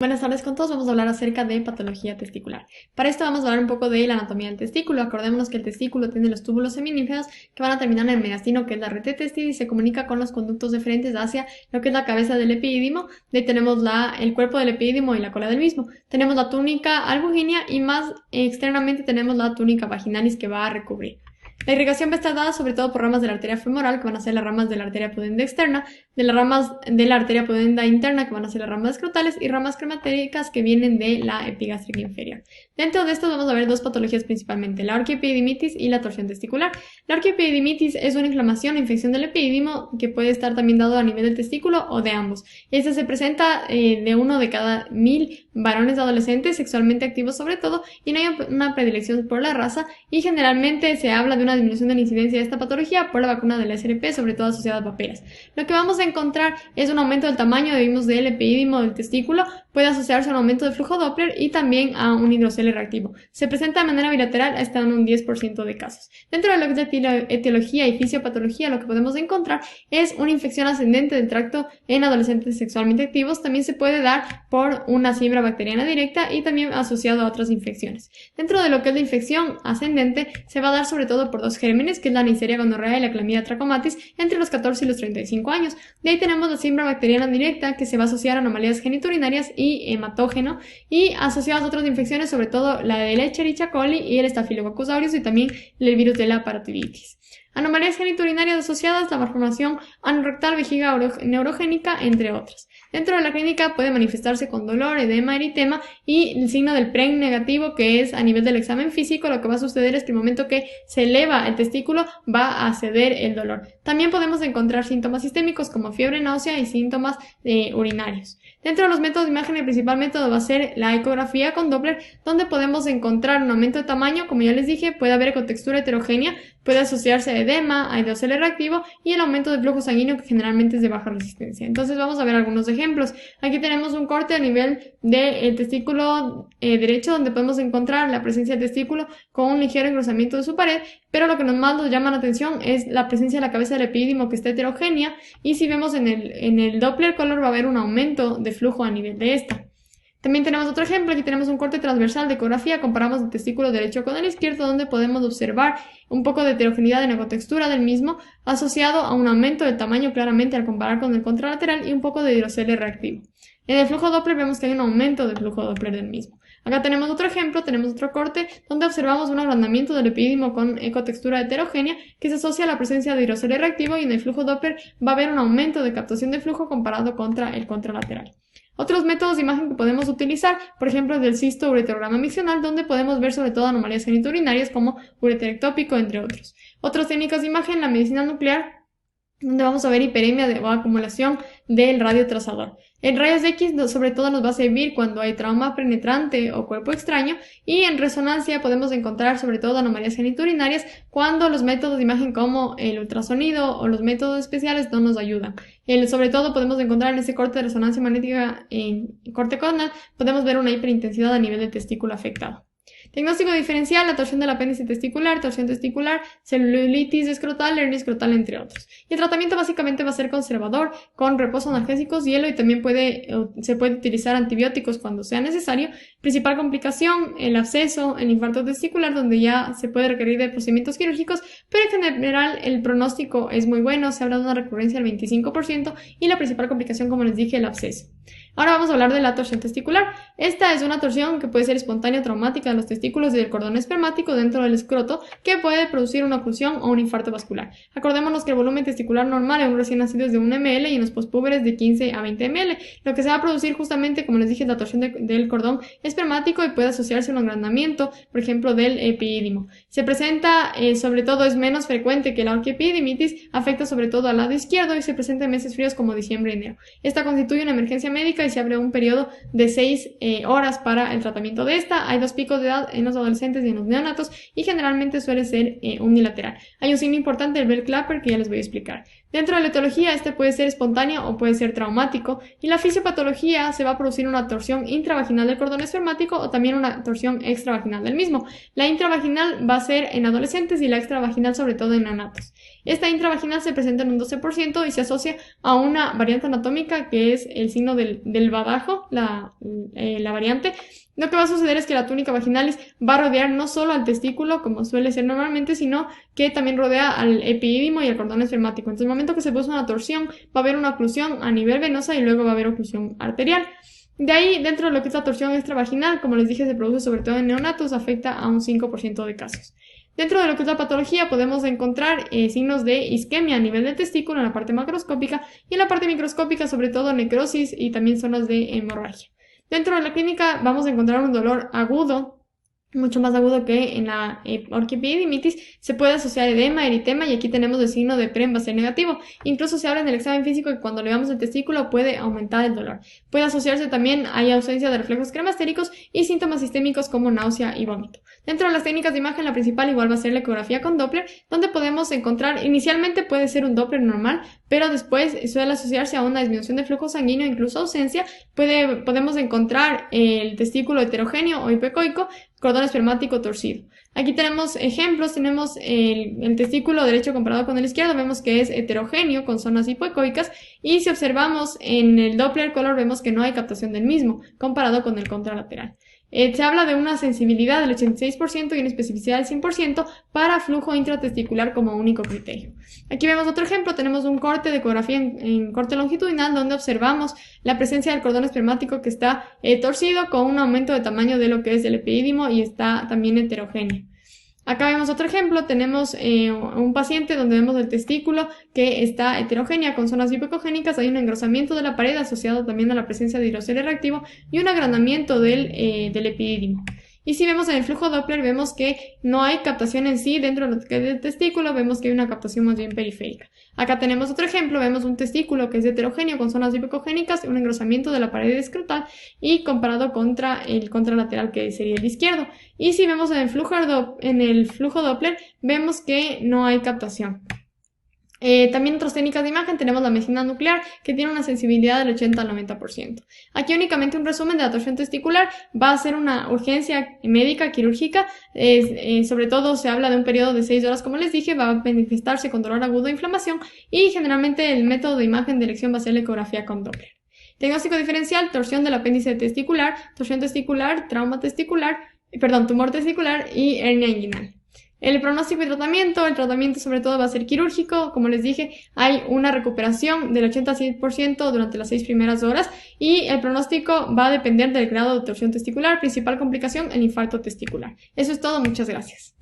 Buenas tardes con todos, vamos a hablar acerca de patología testicular. Para esto vamos a hablar un poco de la anatomía del testículo. Acordémonos que el testículo tiene los túbulos seminíferos que van a terminar en el mediastino, que es la red de testis, y se comunica con los conductos deferentes hacia lo que es la cabeza del epidídimo. De ahí tenemos el cuerpo del epidídimo y la cola del mismo. Tenemos la túnica albuginea y más externamente tenemos la túnica vaginalis que va a recubrir. La irrigación va a estar dada sobre todo por ramas de la arteria femoral, que van a ser las ramas de la arteria pudenda externa, de las ramas de la arteria pudenda interna, que van a ser las ramas escrotales, y ramas crematéricas que vienen de la epigástrica inferior. Dentro de esto vamos a ver dos patologías principalmente, la orquiepididimitis y la torsión testicular. La orquiepididimitis es una inflamación o infección del epidídimo que puede estar también dado a nivel del testículo o de ambos. Esta se presenta de uno de cada 1000 varones adolescentes sexualmente activos sobre todo, y no hay una predilección por la raza, y generalmente se habla de una disminución de la incidencia de esta patología por la vacuna de la SRP, sobre todo asociada a paperas. Lo que vamos a encontrar es un aumento del tamaño del epidídimo del testículo, puede asociarse a un aumento de flujo Doppler y también a un hidrocele reactivo. Se presenta de manera bilateral hasta en un 10% de casos. Dentro de lo que es la etiología y fisiopatología, lo que podemos encontrar es una infección ascendente del tracto en adolescentes sexualmente activos. También se puede dar por una siembra bacteriana directa y también asociado a otras infecciones. Dentro de lo que es la infección ascendente, se va a dar sobre todo por dos gérmenes, que es la Neisseria gonorrea y la Chlamydia trachomatis, entre los 14 y los 35 años. De ahí tenemos la siembra bacteriana directa, que se va a asociar a anomalías geniturinarias y hematógeno, y asociadas a otras infecciones, sobre todo la de Escherichia coli y el Staphylococcus aureus, y también el virus de la parotiditis. Anomalías geniturinarias asociadas, la malformación anorrectal, vejiga neurogénica, entre otras. Dentro de la clínica puede manifestarse con dolor, edema, eritema y el signo del PREN negativo, que es a nivel del examen físico. Lo que va a suceder es que el momento que se eleva el testículo va a ceder el dolor. También podemos encontrar síntomas sistémicos como fiebre, náusea y síntomas urinarios. Dentro de los métodos de imagen, el principal método va a ser la ecografía con Doppler, donde podemos encontrar un aumento de tamaño. Como ya les dije, puede haber ecotextura heterogénea, puede asociarse a edema, a hidrocele reactivo y el aumento del flujo sanguíneo, que generalmente es de baja resistencia. Entonces vamos a ver algunos ejemplos. Aquí tenemos un corte a nivel del testículo derecho, donde podemos encontrar la presencia del testículo con un ligero engrosamiento de su pared, pero lo que más nos llama la atención es la presencia de la cabeza del epidídimo, que está heterogénea, y si vemos en el Doppler color va a haber un aumento de flujo a nivel de esta. También tenemos otro ejemplo, aquí tenemos un corte transversal de ecografía, comparamos el testículo derecho con el izquierdo, donde podemos observar un poco de heterogeneidad en la ecotextura del mismo, asociado a un aumento del tamaño claramente al comparar con el contralateral y un poco de hidrocele reactivo. En el flujo Doppler vemos que hay un aumento del flujo Doppler del mismo. Acá tenemos otro ejemplo, tenemos otro corte donde observamos un agrandamiento del epidídimo con ecotextura heterogénea que se asocia a la presencia de hidrocele reactivo, y en el flujo Doppler va a haber un aumento de captación de flujo comparado contra el contralateral. Otros métodos de imagen que podemos utilizar, por ejemplo, es del cisto-ureterograma miccional, donde podemos ver sobre todo anomalías geniturinarias como ureter ectópico, entre otros. Otras técnicas de imagen, la medicina nuclear, donde vamos a ver hiperemia o acumulación del radiotrazador. En rayos X sobre todo nos va a servir cuando hay trauma penetrante o cuerpo extraño, y en resonancia podemos encontrar sobre todo anomalías geniturinarias cuando los métodos de imagen como el ultrasonido o los métodos especiales no nos ayudan. Sobre todo podemos encontrar en ese corte de resonancia magnética en corte coronal, podemos ver una hiperintensidad a nivel del testículo afectado. Diagnóstico diferencial, la torsión del apéndice testicular, torsión testicular, celulitis escrotal, hernia escrotal, entre otros. Y el tratamiento básicamente va a ser conservador, con reposo, analgésicos, hielo, y también se puede utilizar antibióticos cuando sea necesario. Principal complicación, el absceso, el infarto testicular, donde ya se puede requerir de procedimientos quirúrgicos, pero en general el pronóstico es muy bueno, se habla de una recurrencia del 25%, y la principal complicación, como les dije, el absceso. Ahora vamos a hablar de la torsión testicular. Esta es una torsión que puede ser espontánea o traumática de los testículos y del cordón espermático dentro del escroto, que puede producir una oclusión o un infarto vascular. Acordémonos que el volumen testicular normal en un recién nacido es de 1 ml y en los pospúberes de 15 a 20 ml. Lo que se va a producir justamente, como les dije, es la torsión del cordón espermático, y puede asociarse a un agrandamiento, por ejemplo, del epidídimo. Se presenta, sobre todo, es menos frecuente que la orquiepididimitis, afecta sobre todo al lado izquierdo y se presenta en meses fríos como diciembre y enero. Esta constituye una emergencia médica y se abre un periodo de 6 horas para el tratamiento de esta. Hay dos picos de edad en los adolescentes y en los neonatos, y generalmente suele ser unilateral. Hay un signo importante, el Bell Clapper, que ya les voy a explicar. Dentro de la etiología, este puede ser espontáneo o puede ser traumático, y la fisiopatología se va a producir una torsión intravaginal del cordón espermático o también una torsión extravaginal del mismo. La intravaginal va a ser en adolescentes y la extravaginal sobre todo en neonatos. Esta intravaginal se presenta en un 12% y se asocia a una variante anatómica que es el signo del badajo, la variante. Lo que va a suceder es que la túnica vaginalis va a rodear no solo al testículo, como suele ser normalmente, sino que también rodea al epidídimo y al cordón espermático. Entonces, en el momento que se produce una torsión, va a haber una oclusión a nivel venosa y luego va a haber oclusión arterial. De ahí, dentro de lo que es la torsión extravaginal, como les dije, se produce sobre todo en neonatos, afecta a un 5% de casos. Dentro de lo que es la patología podemos encontrar signos de isquemia a nivel del testículo en la parte macroscópica y en la parte microscópica sobre todo necrosis y también zonas de hemorragia. Dentro de la clínica vamos a encontrar un dolor agudo, mucho más agudo que en la orquiepididimitis. Se puede asociar edema, eritema y aquí tenemos el signo de PREM va a ser negativo. Incluso se habla en el examen físico que cuando le veamos el testículo puede aumentar el dolor. Puede asociarse también, hay ausencia de reflejos cremastéricos y síntomas sistémicos como náusea y vómito. Dentro de las técnicas de imagen, la principal igual va a ser la ecografía con Doppler, donde podemos encontrar, inicialmente puede ser un Doppler normal, pero después suele asociarse a una disminución de flujo sanguíneo, incluso ausencia. Podemos encontrar el testículo heterogéneo o hipoecoico, cordón espermático torcido. Aquí tenemos ejemplos, tenemos el testículo derecho comparado con el izquierdo, vemos que es heterogéneo con zonas hipoecoicas y si observamos en el Doppler color vemos que no hay captación del mismo comparado con el contralateral. Se habla de una sensibilidad del 86% y una especificidad del 100% para flujo intratesticular como único criterio. Aquí vemos otro ejemplo, tenemos un corte de ecografía en corte longitudinal donde observamos la presencia del cordón espermático que está torcido con un aumento de tamaño de lo que es el epidídimo y está también heterogéneo. Acá vemos otro ejemplo, tenemos un paciente donde vemos el testículo que está heterogénea con zonas hipoecogénicas, hay un engrosamiento de la pared asociado también a la presencia de hidrocele reactivo y un agrandamiento del epidídimo. Y si vemos en el flujo Doppler, vemos que no hay captación en sí dentro del testículo, vemos que hay una captación más bien periférica. Acá tenemos otro ejemplo, vemos un testículo que es heterogéneo con zonas hipoecogénicas, un engrosamiento de la pared escrotal y comparado contra el contralateral que sería el izquierdo. Y si vemos en el flujo Doppler, vemos que no hay captación. También otras técnicas de imagen tenemos la medicina nuclear que tiene una sensibilidad del 80 al 90%. Aquí únicamente un resumen de la torsión testicular, va a ser una urgencia médica, quirúrgica, sobre todo se habla de un periodo de 6 horas como les dije, va a manifestarse con dolor agudo e inflamación y generalmente el método de imagen de elección va a ser la ecografía con Doppler. Diagnóstico diferencial, torsión del apéndice testicular, torsión testicular, tumor testicular y hernia inguinal. El pronóstico y tratamiento, el tratamiento sobre todo va a ser quirúrgico, como les dije, hay una recuperación del 80 al 100% durante las 6 primeras horas y el pronóstico va a depender del grado de torsión testicular, principal complicación, el infarto testicular. Eso es todo, muchas gracias.